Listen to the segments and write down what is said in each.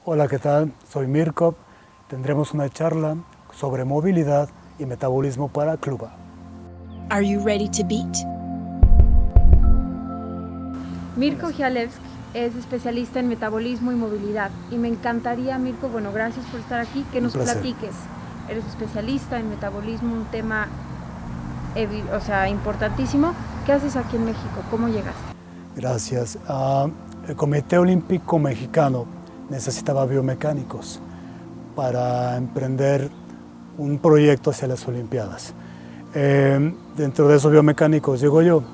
Hola, ¿qué tal? Soy Mirko. Tendremos una charla sobre movilidad y metabolismo para Kluba. Are you ready to beat? Mirko Jalewski es especialista en metabolismo y movilidad y me encantaría, Mirko, gracias por estar aquí, que nos platiques. Eres especialista en metabolismo, un tema importantísimo. ¿Qué haces aquí en México? ¿Cómo llegaste? Gracias. El Comité Olímpico Mexicano necesitaba biomecánicos para emprender un proyecto hacia las Olimpiadas. Dentro de esos biomecánicos llego yo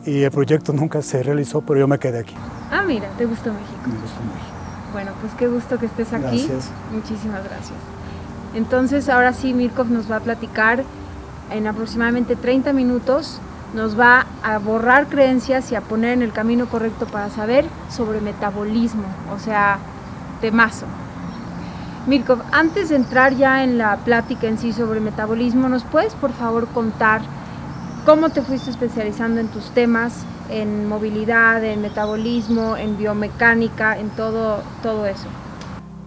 y el proyecto nunca se realizó, pero yo me quedé aquí. Ah, mira, ¿te gustó México? Me gustó México. Bueno, pues qué gusto que estés aquí. Gracias. Muchísimas gracias. Entonces, ahora sí, Mirko nos va a platicar en aproximadamente 30 minutos. Nos va a borrar creencias y a poner en el camino correcto para saber sobre metabolismo, o sea, temazo. Mirko, antes de entrar ya en la plática en sí sobre metabolismo, ¿nos puedes por favor contar cómo te fuiste especializando en tus temas, en movilidad, en metabolismo, en biomecánica, en todo eso?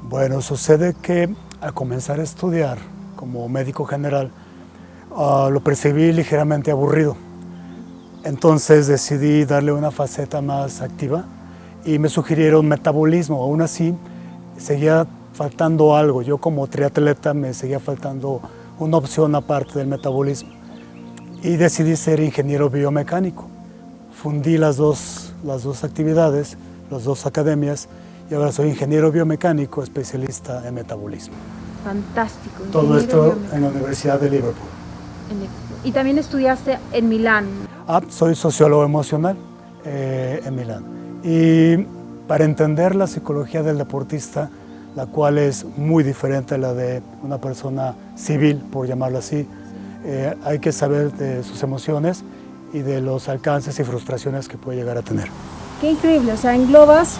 Bueno, sucede que al comenzar a estudiar como médico general, lo percibí ligeramente aburrido. Entonces decidí darle una faceta más activa y me sugirieron metabolismo. Aún así, seguía faltando algo. Yo como triatleta me seguía faltando una opción aparte del metabolismo. Y decidí ser ingeniero biomecánico. Fundí las dos actividades, las dos academias, y ahora soy ingeniero biomecánico, especialista en metabolismo. Fantástico. Todo esto en la Universidad de Liverpool. Y también estudiaste en Milán. Soy sociólogo emocional en Milán. Y para entender la psicología del deportista, la cual es muy diferente a la de una persona civil, por llamarlo así, hay que saber de sus emociones y de los alcances y frustraciones que puede llegar a tener. Qué increíble, o sea, englobas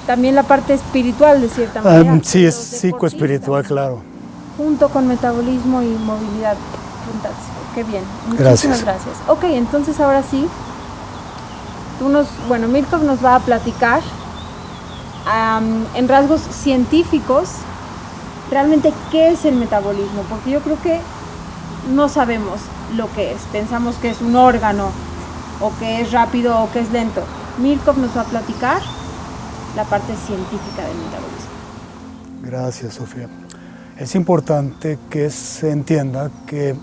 también la parte espiritual de cierta manera. Sí, es psicoespiritual, claro. Junto con metabolismo y movilidad. Fantástico, qué bien. Muchísimas gracias. Ok, entonces ahora sí, Mirko nos va a platicar en rasgos científicos realmente qué es el metabolismo, porque yo creo que no sabemos lo que es, pensamos que es un órgano, o que es rápido o que es lento. Mirko nos va a platicar la parte científica del metabolismo. Gracias, Sofía. Es importante que se entienda que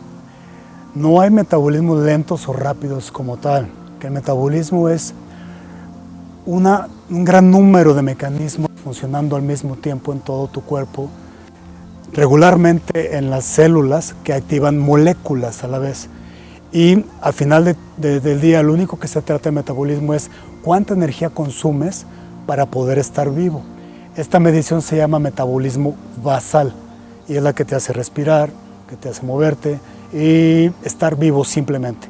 no hay metabolismos lentos o rápidos como tal, que el metabolismo es un gran número de mecanismos funcionando al mismo tiempo en todo tu cuerpo, regularmente en las células que activan moléculas a la vez. Y al final del día, lo único que se trata de metabolismo es cuánta energía consumes para poder estar vivo. Esta medición se llama metabolismo basal y es la que te hace respirar, que te hace moverte y estar vivo simplemente.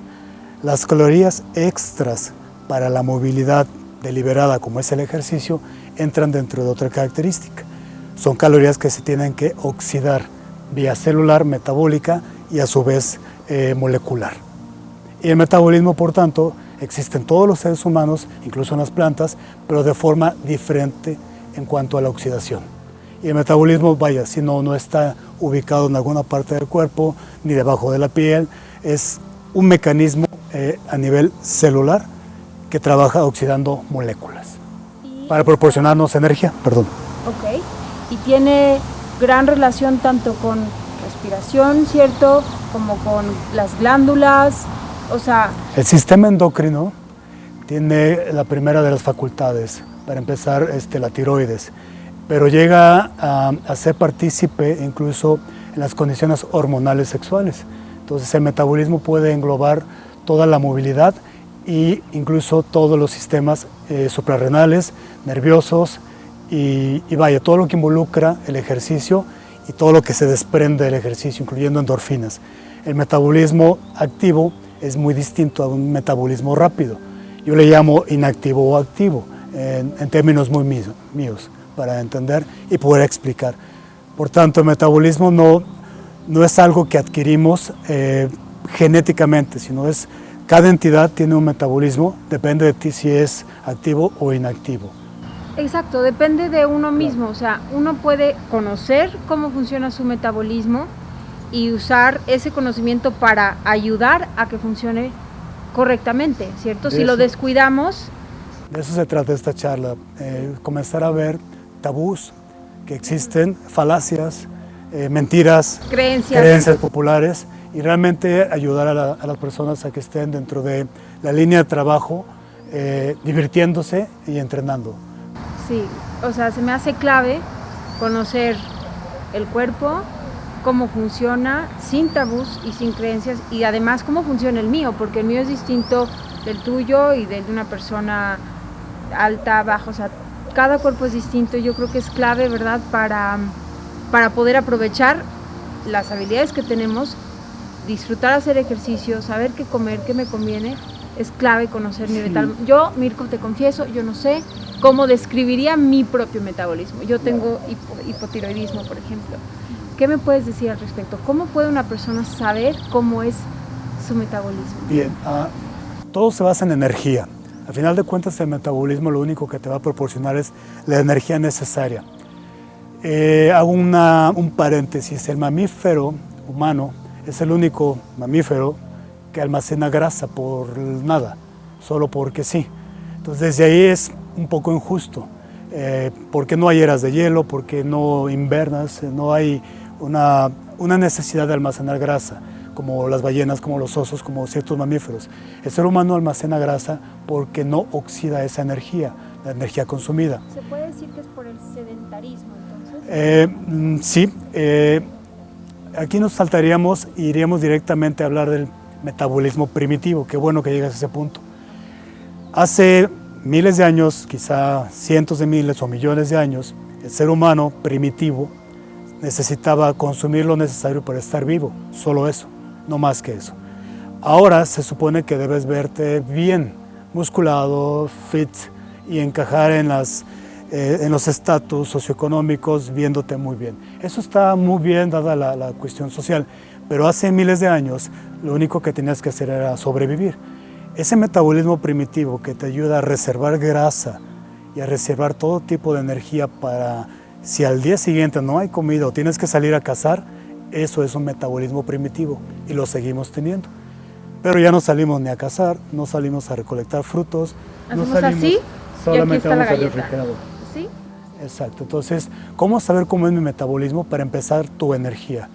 Las calorías extras para la movilidad deliberada, como es el ejercicio, entran dentro de otra característica. Son calorías que se tienen que oxidar vía celular, metabólica y a su vez molecular. Y el metabolismo, por tanto, existe en todos los seres humanos, incluso en las plantas, pero de forma diferente en cuanto a la oxidación. Y el metabolismo, si no está ubicado en alguna parte del cuerpo, ni debajo de la piel, es un mecanismo a nivel celular que trabaja oxidando moléculas para proporcionarnos energía. Ok, y tiene gran relación tanto con respiración, ¿cierto? Como con las glándulas, El sistema endocrino tiene la primera de las facultades, para empezar la tiroides, pero llega a ser partícipe incluso en las condiciones hormonales sexuales. Entonces el metabolismo puede englobar toda la movilidad e incluso todos los sistemas suprarrenales, nerviosos y todo lo que involucra el ejercicio y todo lo que se desprende del ejercicio, incluyendo endorfinas. El metabolismo activo es muy distinto a un metabolismo rápido. Yo le llamo inactivo o activo, en términos muy míos, para entender y poder explicar. Por tanto, el metabolismo no es algo que adquirimos genéticamente, sino cada entidad tiene un metabolismo, depende de ti si es activo o inactivo. Exacto, depende de uno mismo, o sea, uno puede conocer cómo funciona su metabolismo y usar ese conocimiento para ayudar a que funcione correctamente, ¿cierto? Si lo descuidamos... De eso se trata esta charla, comenzar a ver tabús que existen, falacias, mentiras, creencias populares y realmente ayudar a las personas a que estén dentro de la línea de trabajo, divirtiéndose y entrenando. Sí, o sea, se me hace clave conocer el cuerpo, cómo funciona, sin tabús y sin creencias, y además cómo funciona el mío, porque el mío es distinto del tuyo y del de una persona alta, baja, o sea, cada cuerpo es distinto. Yo creo que es clave, ¿verdad?, para poder aprovechar las habilidades que tenemos, disfrutar hacer ejercicio, saber qué comer, qué me conviene. Es clave conocer mi metabolismo. Yo, Mirko, te confieso, yo no sé cómo describiría mi propio metabolismo. Yo tengo hipotiroidismo, por ejemplo. ¿Qué me puedes decir al respecto? ¿Cómo puede una persona saber cómo es su metabolismo? Bien, todo se basa en energía. Al final de cuentas, el metabolismo lo único que te va a proporcionar es la energía necesaria. Hago un paréntesis. El mamífero humano es el único mamífero que almacena grasa por nada, solo porque sí. Entonces desde ahí es un poco injusto, porque no hay eras de hielo, porque no invernas, no hay una necesidad de almacenar grasa, como las ballenas, como los osos, como ciertos mamíferos. El ser humano almacena grasa porque no oxida esa energía, la energía consumida. ¿Se puede decir que es por el sedentarismo entonces? Sí, aquí nos saltaríamos e iríamos directamente a hablar del metabolismo primitivo. Qué bueno que llegas a ese punto. Hace miles de años, quizá cientos de miles o millones de años, el ser humano primitivo necesitaba consumir lo necesario para estar vivo, solo eso, no más que eso. Ahora se supone que debes verte bien, musculado, fit y encajar en los estatus socioeconómicos, viéndote muy bien. Eso está muy bien dada la cuestión social, pero hace miles de años lo único que tenías que hacer era sobrevivir. Ese metabolismo primitivo que te ayuda a reservar grasa y a reservar todo tipo de energía para si al día siguiente no hay comida o tienes que salir a cazar, eso es un metabolismo primitivo y lo seguimos teniendo. Pero ya no salimos ni a cazar, no salimos a recolectar frutos, no salimos, así, solamente y aquí está vamos la al refrigerador. ¿Sí? Exacto, entonces, ¿cómo saber cómo es mi metabolismo? Para empezar, tu energía.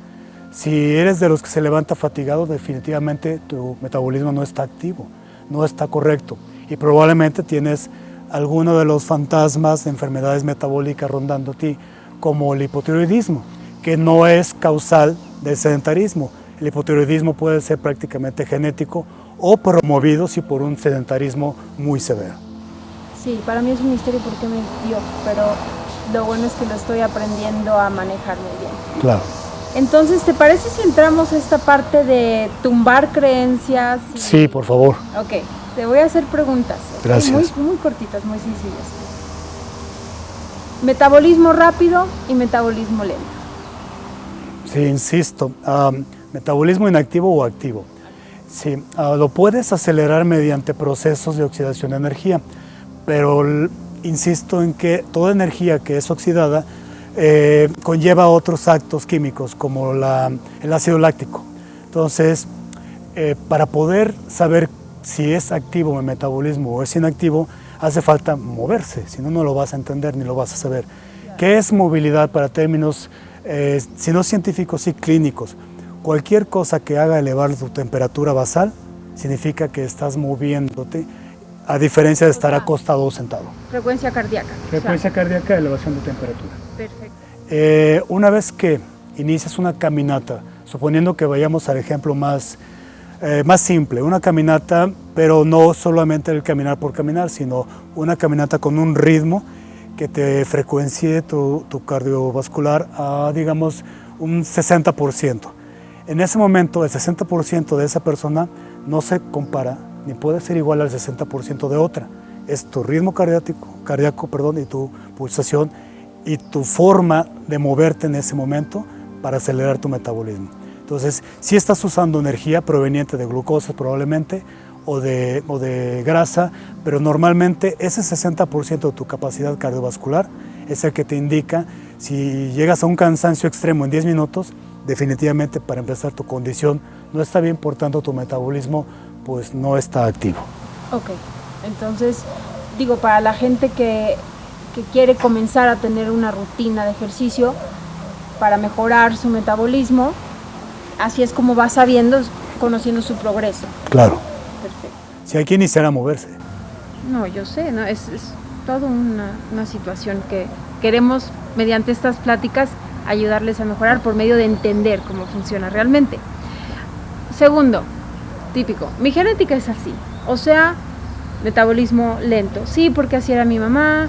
Si eres de los que se levanta fatigado, definitivamente tu metabolismo no está activo, no está correcto y probablemente tienes alguno de los fantasmas de enfermedades metabólicas rondando a ti, como el hipotiroidismo, que no es causal del sedentarismo. El hipotiroidismo puede ser prácticamente genético o promovido si por un sedentarismo muy severo. Sí, para mí es un misterio por qué me dio, pero lo bueno es que lo estoy aprendiendo a manejar muy bien. Claro. Entonces, ¿te parece si entramos a esta parte de tumbar creencias? Sí, por favor. Ok, te voy a hacer preguntas. ¿Okay? Gracias. Muy cortitas, muy sencillas. Metabolismo rápido y metabolismo lento. Sí, insisto, metabolismo inactivo o activo. Sí, lo puedes acelerar mediante procesos de oxidación de energía, pero insisto en que toda energía que es oxidada conlleva otros actos químicos como el ácido láctico. Entonces, para poder saber si es activo el metabolismo o es inactivo, hace falta moverse, si no, no lo vas a entender ni lo vas a saber. ¿Qué es movilidad para términos, si no científicos, sí clínicos? Cualquier cosa que haga elevar tu temperatura basal significa que estás moviéndote, a diferencia de estar acostado o sentado. Frecuencia cardíaca. Frecuencia cardíaca, elevación de temperatura. Perfecto. Una vez que inicias una caminata, suponiendo que vayamos al ejemplo más simple, una caminata, pero no solamente el caminar por caminar, sino una caminata con un ritmo que te frecuencie tu cardiovascular a, digamos, un 60%. En ese momento, el 60% de esa persona no se compara ni puede ser igual al 60% de otra. Es tu ritmo cardíaco, y tu pulsación y tu forma de moverte en ese momento para acelerar tu metabolismo. Entonces, si estás usando energía proveniente de glucosa probablemente o de grasa, pero normalmente ese 60% de tu capacidad cardiovascular es el que te indica si llegas a un cansancio extremo en 10 minutos, definitivamente para empezar tu condición no está bien, por tanto tu metabolismo pues no está activo. Ok, entonces digo, para la gente que quiere comenzar a tener una rutina de ejercicio para mejorar su metabolismo, así es como va sabiendo, conociendo su progreso. Claro. Perfecto. Si hay que iniciar a moverse. No, yo sé, ¿no? Es toda una situación que queremos, mediante estas pláticas, ayudarles a mejorar por medio de entender cómo funciona realmente. Segundo, típico, mi genética es así, o sea, metabolismo lento. Sí, porque así era mi mamá,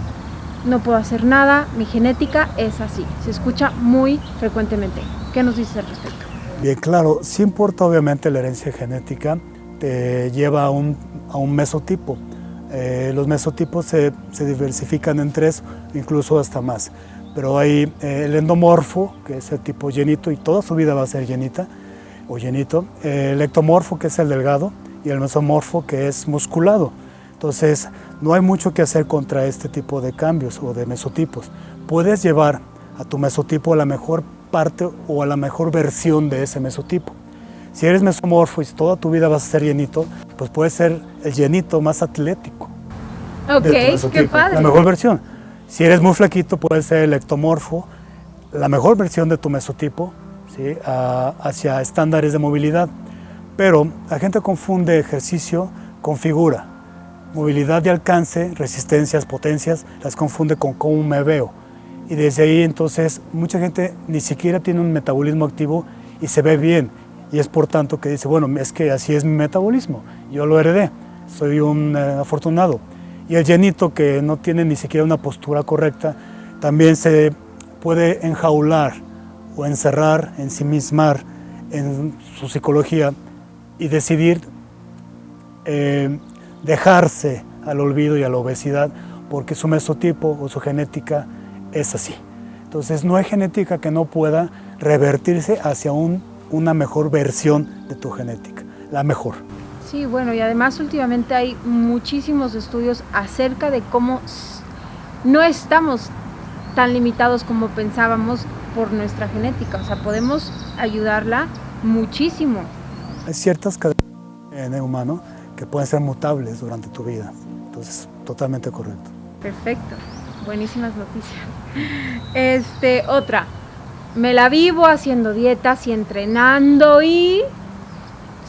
no puedo hacer nada, mi genética es así. Se escucha muy frecuentemente. ¿Qué nos dices al respecto? Bien, claro, sí importa obviamente la herencia genética, te lleva a un mesotipo. Los mesotipos se diversifican en 3, incluso hasta más. Pero hay el endomorfo, que es el tipo llenito, y toda su vida va a ser llenita o llenito. El ectomorfo, que es el delgado, y el mesomorfo, que es musculado. Entonces, no hay mucho que hacer contra este tipo de cambios o de mesotipos. Puedes llevar a tu mesotipo a la mejor parte o a la mejor versión de ese mesotipo. Si eres mesomorfo y toda tu vida vas a ser llenito, pues puedes ser el llenito más atlético. Ok, qué padre. La mejor versión. Si eres muy flaquito, puedes ser el ectomorfo, la mejor versión de tu mesotipo, ¿sí? Hacia estándares de movilidad. Pero la gente confunde ejercicio con figura. Movilidad de alcance, resistencias, potencias, las confunde con cómo me veo. Y desde ahí entonces mucha gente ni siquiera tiene un metabolismo activo y se ve bien. Y es por tanto que dice, bueno, es que así es mi metabolismo, yo lo heredé, soy un afortunado. Y el llenito que no tiene ni siquiera una postura correcta, también se puede enjaular o encerrar, ensimismar en su psicología y decidir dejarse al olvido y a la obesidad porque su mesotipo o su genética es así. Entonces no hay genética que no pueda revertirse hacia una mejor versión de tu genética, la mejor. Sí, bueno, y además últimamente hay muchísimos estudios acerca de cómo no estamos tan limitados como pensábamos por nuestra genética, o sea, podemos ayudarla muchísimo. Hay ciertas cadenas en el humano que pueden ser mutables durante tu vida, entonces totalmente correcto. Perfecto, buenísimas noticias. Otra, me la vivo haciendo dietas y entrenando y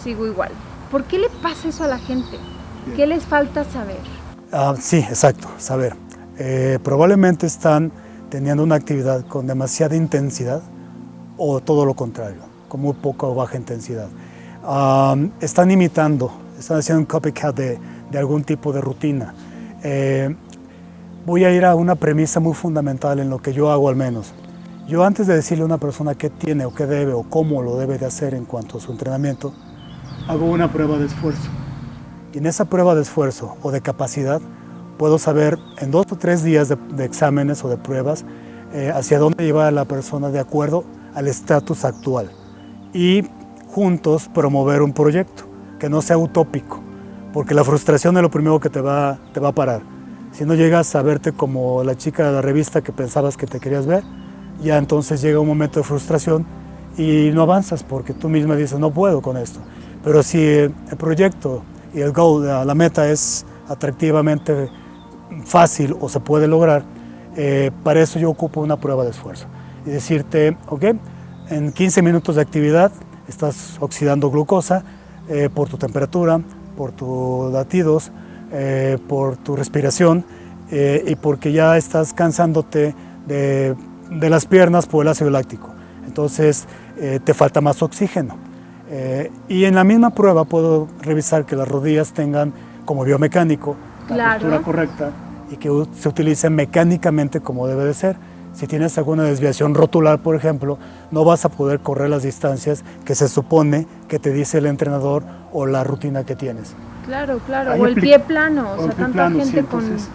sigo igual. ¿Por qué le pasa eso a la gente? ¿Qué les falta saber? Sí, exacto, saber. Probablemente están teniendo una actividad con demasiada intensidad o todo lo contrario, con muy poca o baja intensidad. Están imitando, están haciendo un copycat de algún tipo de rutina. Voy a ir a una premisa muy fundamental en lo que yo hago al menos. Yo antes de decirle a una persona qué tiene o qué debe o cómo lo debe de hacer en cuanto a su entrenamiento, hago una prueba de esfuerzo. Y en esa prueba de esfuerzo o de capacidad puedo saber en 2 o 3 días de exámenes o de pruebas hacia dónde llevar a la persona de acuerdo al estatus actual. Y juntos promover un proyecto que no sea utópico, porque la frustración es lo primero que te va a parar. Si no llegas a verte como la chica de la revista que pensabas que te querías ver, ya entonces llega un momento de frustración y no avanzas porque tú misma dices, no puedo con esto. Pero si el proyecto y el goal, la meta es atractivamente fácil o se puede lograr, para eso yo ocupo una prueba de esfuerzo. Y decirte, ok, en 15 minutos de actividad estás oxidando glucosa por tu temperatura, por tus latidos, por tu respiración y porque ya estás cansándote de las piernas por el ácido láctico. Entonces te falta más oxígeno. Y en la misma prueba puedo revisar que las rodillas tengan como biomecánico la postura correcta y que se utilicen mecánicamente como debe de ser. Si tienes alguna desviación rotular, por ejemplo, no vas a poder correr las distancias que se supone que te dice el entrenador o la rutina que tienes. Claro, claro, o el pie plano, o sea, tanta gente sí, entonces,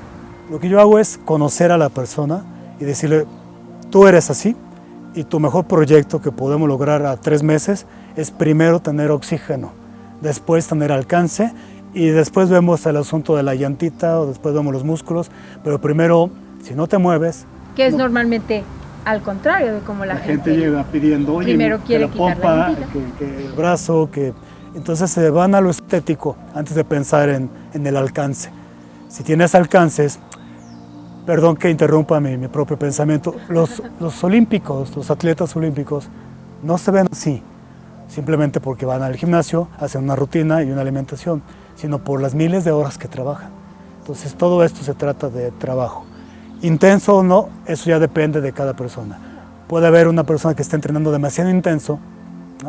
lo que yo hago es conocer a la persona y decirle, tú eres así y tu mejor proyecto que podemos lograr a 3 meses es primero tener oxígeno, después tener alcance y después vemos el asunto de la llantita o después vemos los músculos, pero primero, si no te mueves... Que es normalmente al contrario de como la gente llega pidiendo, oye, primero quiere que la quitar la pompa, llantita. que el brazo, que... Entonces se van a lo estético antes de pensar en el alcance. Si tienes alcances, perdón que interrumpa mi propio pensamiento, los olímpicos, los atletas olímpicos, no se ven así, simplemente porque van al gimnasio, hacen una rutina y una alimentación, sino por las miles de horas que trabajan. Entonces todo esto se trata de trabajo. Intenso o no, eso ya depende de cada persona. Puede haber una persona que esté entrenando demasiado intenso,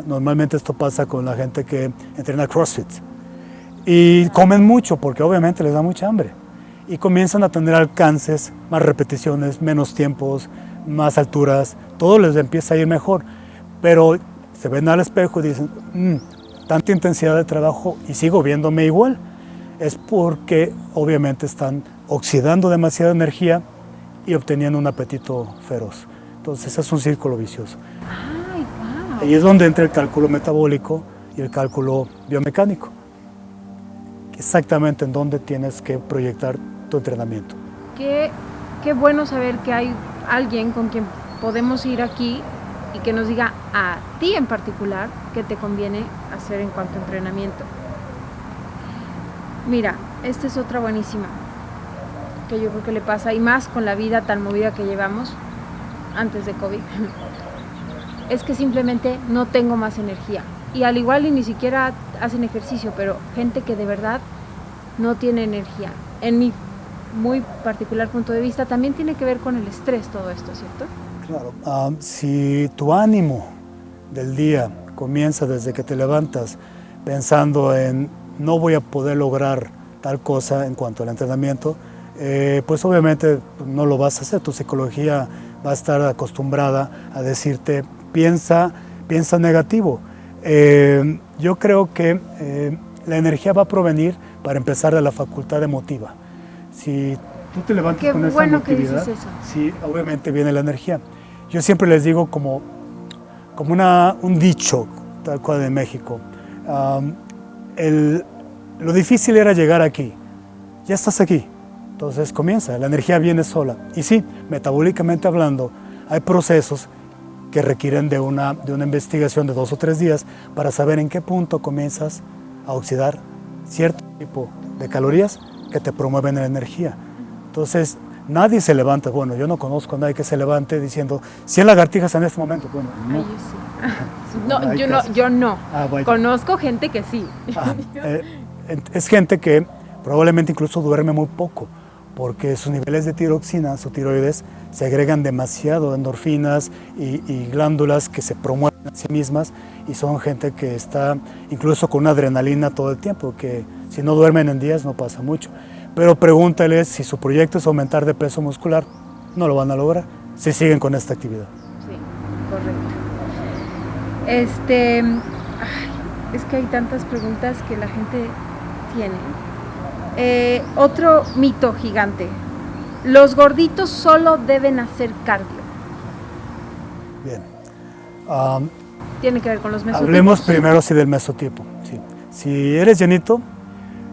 normalmente esto pasa con la gente que entrena CrossFit, y comen mucho porque obviamente les da mucha hambre y comienzan a tener alcances, más repeticiones, menos tiempos, más alturas, todo les empieza a ir mejor, pero se ven al espejo y dicen, tanta intensidad de trabajo y sigo viéndome igual. Es porque obviamente están oxidando demasiada energía y obteniendo un apetito feroz. Entonces es un círculo vicioso. Ay, wow. Ahí es donde entra el cálculo metabólico y el cálculo biomecánico. Exactamente en dónde tienes que proyectar tu entrenamiento. Qué bueno saber que hay alguien con quien podemos ir aquí y que nos diga a ti en particular qué te conviene hacer en cuanto a entrenamiento. Mira, esta es otra buenísima que yo creo que le pasa, y más con la vida tan movida que llevamos antes de COVID, es que simplemente no tengo más energía. Y al igual y ni siquiera hacen ejercicio, pero gente que de verdad no tiene energía. En mi muy particular punto de vista, también tiene que ver con el estrés todo esto, ¿cierto? Claro, si tu ánimo del día comienza desde que te levantas pensando en no voy a poder lograr tal cosa en cuanto al entrenamiento, pues obviamente no lo vas a hacer. Tu psicología va a estar acostumbrada a decirte piensa negativo. Yo creo que la energía va a provenir, para empezar, de la facultad emotiva. Si tú te levantas con esa emotividad, sí, obviamente viene la energía. Yo siempre les digo como un dicho, tal cual de México, lo difícil era llegar aquí, ya estás aquí, entonces comienza, la energía viene sola. Y sí, metabólicamente hablando, hay procesos que requieren de una investigación de 2 o 3 días para saber en qué punto comienzas a oxidar cierto tipo de calorías que te promueven la energía. Entonces, nadie se levanta, bueno, yo no conozco a nadie que se levante diciendo 100 lagartijas en este momento. Bueno, no. Ay, yo sí. Yo no. Vaya. Conozco gente que sí. Es gente que probablemente incluso duerme muy poco, porque sus niveles de tiroxina, su tiroides, se agregan demasiado endorfinas y glándulas que se promueven a sí mismas, y son gente que está incluso con una adrenalina todo el tiempo, que si no duermen en días no pasa mucho. Pero pregúntales si su proyecto es aumentar de peso muscular, no lo van a lograr si siguen con esta actividad. Sí, correcto. Es que hay tantas preguntas que la gente tiene. Otro mito gigante. ¿Los gorditos solo deben hacer cardio? Bien. Tiene que ver con los mesotipos. Hablemos primero del mesotipo. Sí. Si eres llenito,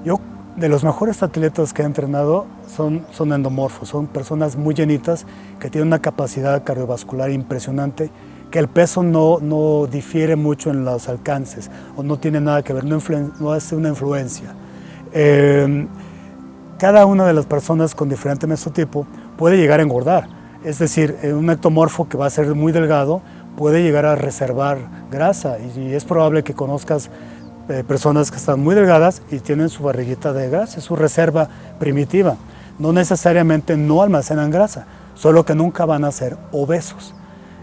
yo de los mejores atletas que he entrenado son endomorfos, son personas muy llenitas que tienen una capacidad cardiovascular impresionante, que el peso no difiere mucho en los alcances o no tiene nada que ver, no hace una influencia. Cada una de las personas con diferente mesotipo puede llegar a engordar, es decir, un ectomorfo que va a ser muy delgado puede llegar a reservar grasa, y es probable que conozcas personas que están muy delgadas y tienen su barriguita de grasa, es su reserva primitiva. No necesariamente no almacenan grasa, solo que nunca van a ser obesos.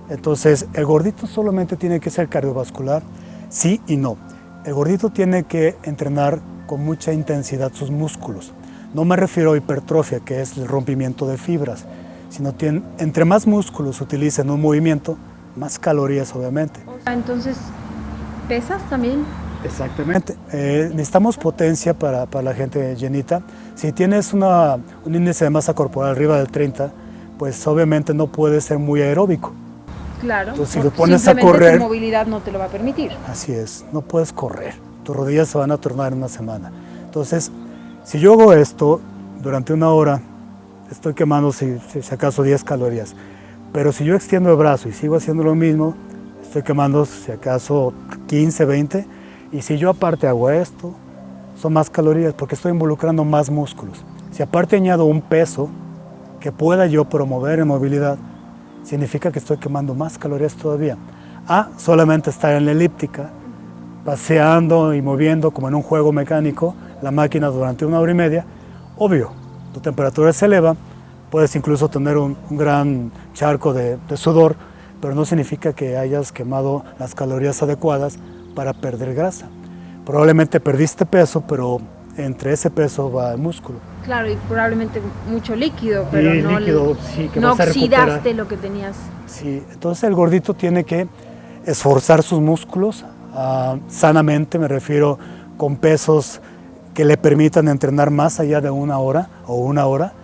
Entonces, el gordito solamente tiene que ser cardiovascular, sí y no. El gordito tiene que entrenar con mucha intensidad sus músculos. No me refiero a hipertrofia, que es el rompimiento de fibras, sino entre más músculos utilicen un movimiento, más calorías obviamente. Entonces, ¿pesas también? Exactamente. Necesitamos potencia para la gente llenita. Si tienes un índice de masa corporal arriba del 30, pues obviamente no puede ser muy aeróbico. Claro. Entonces, si lo pones a correr, tu movilidad no te lo va a permitir. Así es, no puedes correr. Tus rodillas se van a tornar en una semana. Entonces, si yo hago esto durante una hora, estoy quemando si acaso 10 calorías. Pero si yo extiendo el brazo y sigo haciendo lo mismo, estoy quemando si acaso 15, 20. Y si yo aparte hago esto, son más calorías porque estoy involucrando más músculos. Si aparte añado un peso que pueda yo promover en movilidad, significa que estoy quemando más calorías todavía. Solamente estar en la elíptica, paseando y moviendo como en un juego mecánico la máquina durante 1 hora y media, obvio, tu temperatura se eleva, puedes incluso tener un gran charco de sudor, pero no significa que hayas quemado las calorías adecuadas para perder grasa. Probablemente perdiste peso, pero entre ese peso va el músculo. Claro, y probablemente mucho líquido, pero y no, líquido, sí, que no vas a recuperar. oxidaste lo que tenías. Sí, entonces el gordito tiene que esforzar sus músculos sanamente, me refiero con pesos que le permitan entrenar más allá de 1 hora o 1 hora,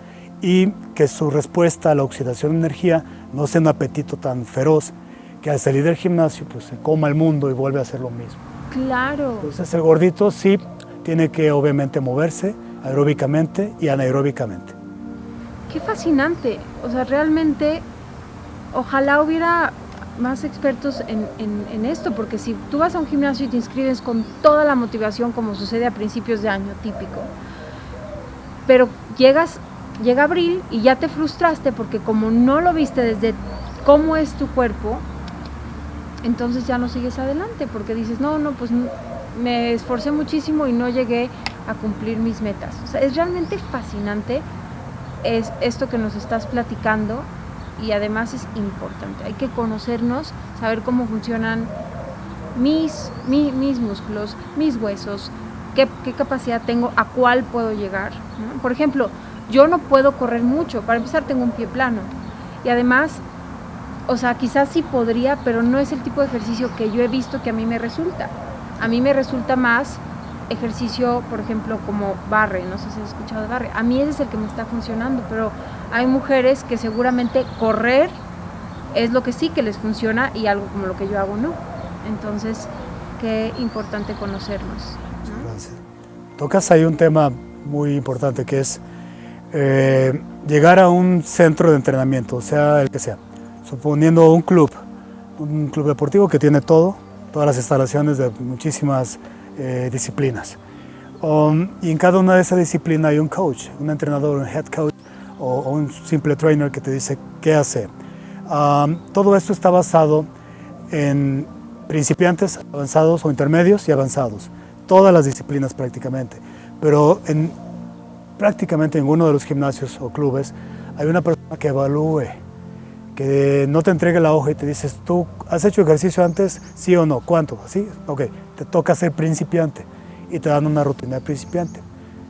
y que su respuesta a la oxidación de energía no sea un apetito tan feroz que al salir del gimnasio pues se coma el mundo y vuelve a hacer lo mismo. Claro. Entonces el gordito sí tiene que obviamente moverse aeróbicamente y anaeróbicamente. Qué fascinante. O sea, realmente, ojalá hubiera más expertos en esto, porque si tú vas a un gimnasio y te inscribes con toda la motivación, como sucede a principios de año, típico, pero llega abril y ya te frustraste porque como no lo viste desde cómo es tu cuerpo, entonces ya no sigues adelante, porque dices, pues me esforcé muchísimo y no llegué a cumplir mis metas. O sea, es realmente fascinante esto que nos estás platicando, y además es importante. Hay que conocernos, saber cómo funcionan mis músculos, mis huesos, qué capacidad tengo, a cuál puedo llegar, ¿no? Por ejemplo, yo no puedo correr mucho, para empezar tengo un pie plano, y además, o sea, quizás sí podría, pero no es el tipo de ejercicio que yo he visto que a mí me resulta. A mí me resulta más ejercicio, por ejemplo, como barre, no sé si has escuchado de barre. A mí ese es el que me está funcionando, pero hay mujeres que seguramente correr es lo que sí que les funciona y algo como lo que yo hago no. Entonces, qué importante conocernos, ¿no? Gracias. Tocas ahí un tema muy importante que es llegar a un centro de entrenamiento, sea el que sea. Suponiendo un club deportivo que tiene todas las instalaciones de muchísimas disciplinas. Y en cada una de esas disciplinas hay un coach, un entrenador, un head coach o un simple trainer que te dice qué hacer. Todo esto está basado en principiantes, avanzados o intermedios y avanzados. Todas las disciplinas prácticamente. Pero prácticamente en uno de los gimnasios o clubes hay una persona que evalúe, que no te entregue la hoja y te dices, ¿tú has hecho ejercicio antes? ¿Sí o no? ¿Cuánto? ¿Sí? Ok, te toca ser principiante y te dan una rutina de principiante.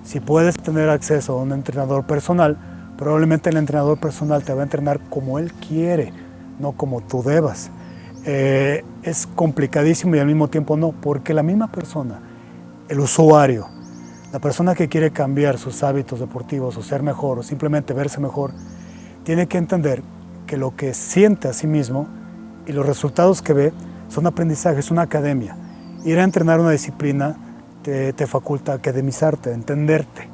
Si puedes tener acceso a un entrenador personal, probablemente el entrenador personal te va a entrenar como él quiere, no como tú debas. Es complicadísimo y al mismo tiempo no, porque la misma persona, el usuario, la persona que quiere cambiar sus hábitos deportivos o ser mejor o simplemente verse mejor, tiene que entender que lo que siente a sí mismo y los resultados que ve son aprendizaje, es una academia. Ir a entrenar una disciplina te faculta academizarte, entenderte.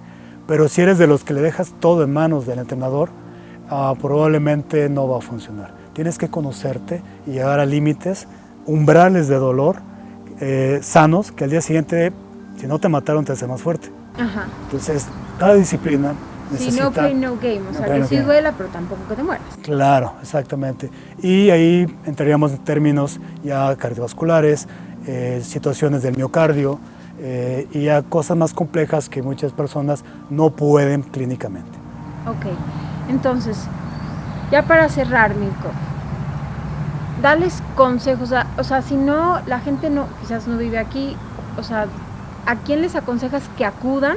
Pero si eres de los que le dejas todo en manos del entrenador, probablemente no va a funcionar. Tienes que conocerte y llegar a límites, umbrales de dolor sanos, que al día siguiente, si no te mataron, te hace más fuerte. Ajá. Entonces, cada disciplina necesita... Sí, no play, no game, o sea, que sí duela, pero tampoco que te mueras. Claro, exactamente. Y ahí entraríamos en términos ya cardiovasculares, situaciones del miocardio, y ya cosas más complejas que muchas personas no pueden clínicamente. Ok, entonces, ya para cerrar, Mirko, dales consejos, o sea, si no, la gente quizás no vive aquí, o sea, ¿a quién les aconsejas que acudan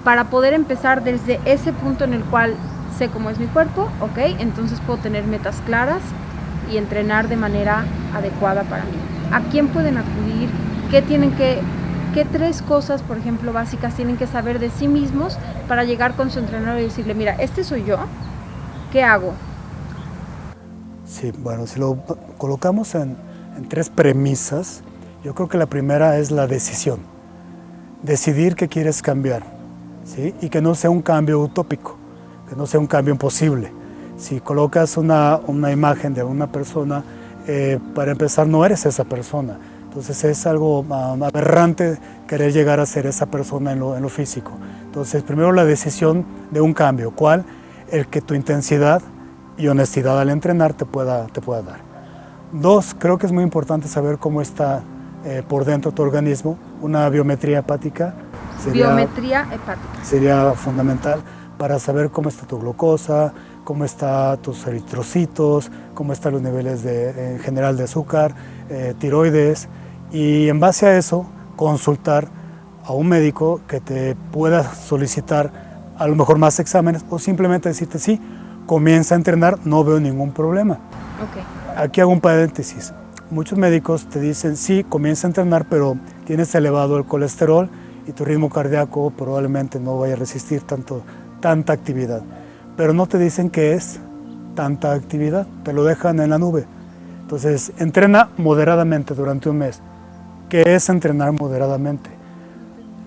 para poder empezar desde ese punto en el cual sé cómo es mi cuerpo? Ok, entonces puedo tener metas claras y entrenar de manera adecuada para mí. ¿A quién pueden acudir? ¿Qué 3 cosas, por ejemplo, básicas tienen que saber de sí mismos para llegar con su entrenador y decirle, mira, este soy yo, ¿qué hago? Sí, bueno, si lo colocamos en 3 premisas, yo creo que la primera es la decisión. decidir que quieres cambiar, ¿sí? Y que no sea un cambio utópico, que no sea un cambio imposible. Si colocas una imagen de una persona, para empezar no eres esa persona. Entonces es algo aberrante querer llegar a ser esa persona en lo físico. Entonces primero la decisión de un cambio, ¿cuál? El que tu intensidad y honestidad al entrenar te pueda dar. Dos, creo que es muy importante saber cómo está por dentro tu organismo. Una biometría hepática sería fundamental para saber cómo está tu glucosa, cómo están tus eritrocitos, cómo están los niveles en general de azúcar, tiroides, y en base a eso consultar a un médico que te pueda solicitar a lo mejor más exámenes o simplemente decirte sí, comienza a entrenar, no veo ningún problema. Okay. Aquí hago un paréntesis. Muchos médicos te dicen sí, comienza a entrenar, pero tienes elevado el colesterol y tu ritmo cardíaco probablemente no vaya a resistir tanta actividad. Pero no te dicen qué es tanta actividad, te lo dejan en la nube. Entonces, entrena moderadamente durante un mes. ¿Qué es entrenar moderadamente?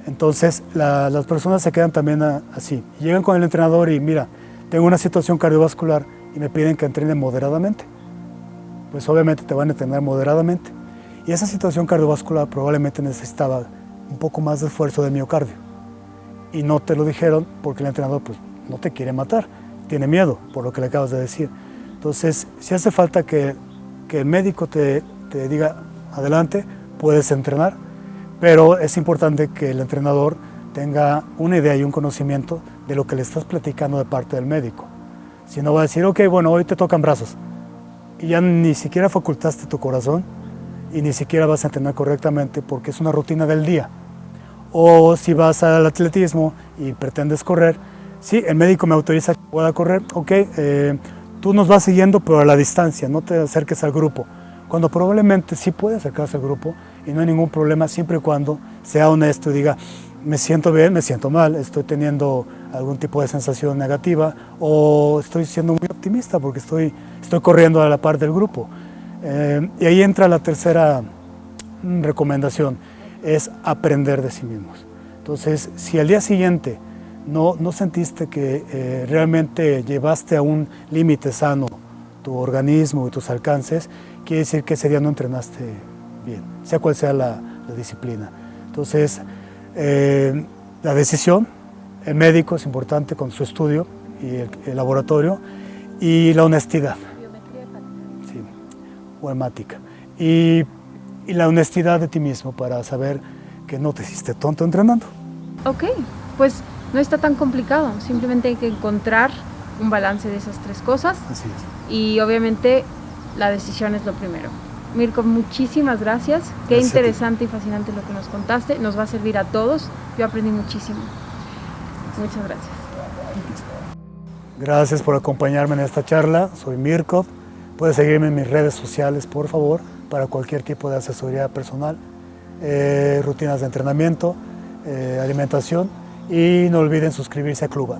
Entonces, las personas se quedan también así. Llegan con el entrenador y mira, tengo una situación cardiovascular y me piden que entrene moderadamente. Pues obviamente te van a entrenar moderadamente. Y esa situación cardiovascular probablemente necesitaba un poco más de esfuerzo de miocardio. Y no te lo dijeron porque el entrenador pues, no te quiere matar, tiene miedo por lo que le acabas de decir. Entonces, si hace falta que el médico te diga adelante, puedes entrenar, pero es importante que el entrenador tenga una idea y un conocimiento de lo que le estás platicando de parte del médico. Si no va a decir, ok, bueno, hoy te tocan brazos, y ya ni siquiera facultaste tu corazón y ni siquiera vas a entrenar correctamente porque es una rutina del día. O si vas al atletismo y pretendes correr, sí, el médico me autoriza que pueda correr, ok, tú nos vas siguiendo pero a la distancia, no te acerques al grupo. Cuando probablemente sí puede acercarse al grupo y no hay ningún problema siempre y cuando sea honesto y diga, me siento bien, me siento mal, estoy teniendo algún tipo de sensación negativa o estoy siendo muy optimista porque estoy corriendo a la par del grupo. Y ahí entra la tercera recomendación, es aprender de sí mismos. Entonces, si al día siguiente no sentiste que realmente llevaste a un límite sano tu organismo y tus alcances, quiere decir que ese día no entrenaste bien, sea cual sea la disciplina. Entonces, la decisión, el médico es importante con su estudio y el laboratorio, y la honestidad. Biometría hepática. Sí, o hemática. Y la honestidad de ti mismo para saber que no te hiciste tonto entrenando. Ok, pues no está tan complicado, simplemente hay que encontrar un balance de esas tres cosas. Así es. Y obviamente la decisión es lo primero. Mirko, muchísimas gracias. Qué Gracias interesante y fascinante lo que nos contaste. Nos va a servir a todos. Yo aprendí muchísimo. Muchas gracias. Gracias por acompañarme en esta charla. Soy Mirko. Puedes seguirme en mis redes sociales, por favor, para cualquier tipo de asesoría personal, rutinas de entrenamiento, alimentación, y no olviden suscribirse a Cluba.